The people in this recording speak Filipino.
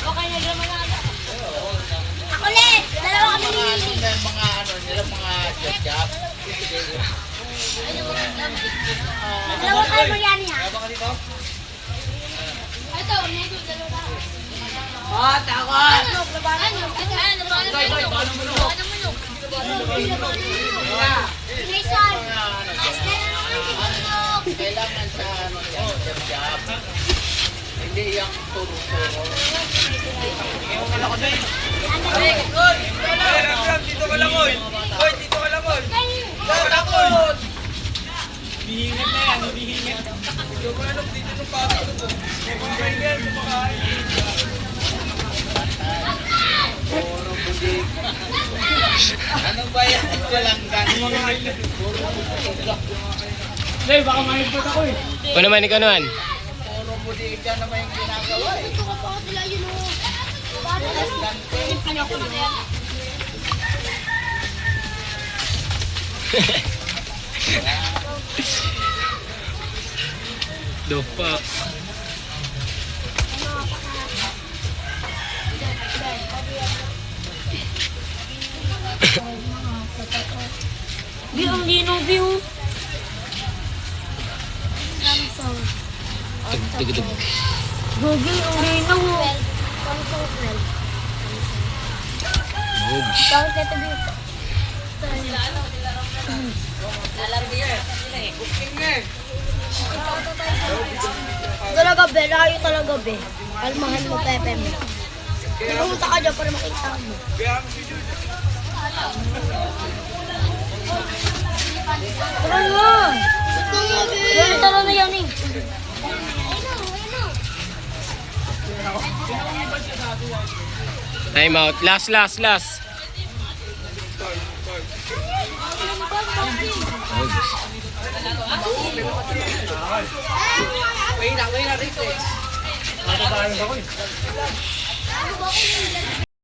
Okay na naman na. Ako ulit! Dalawa kami ni... Mga ano nila, mga job. Dalawa kayo mo yan niya. Baka dito? Ito, medyo dalawa. Oh, takot! Jason! Aslan na naman si Tulog! Kailangan sa ano yan, job. Hindi yung turo-turo. Dito ka lang, oy! Oy, dito ka lang, oy! Takot! Hihingit na yan, hihingit. Dito ka lang, dito ng pato ko. Kumakain, kumakain. Puro budig. Ano ba yan? Walang ganun. Puro budig. Hey, baka mahigpot ako eh. Ikaw naman, ikaw naman. Puro budig ka naman yung ginagawa eh. Ito ka pa ako sila yun o. Ano ko na yan? The fuck? View, ang lino view. Samsung. Tugtugtug. Google, ang lino. Bugs. Bakit ito view? Talaga be, layo talaga be. Kalmahan mo pepe mo. Pumunta ka dyan para makita mo. Tara nga! Ganun tara na yan eh. Time out. Last. Bugs. Wait na, rito eh. Matabayan ako eh.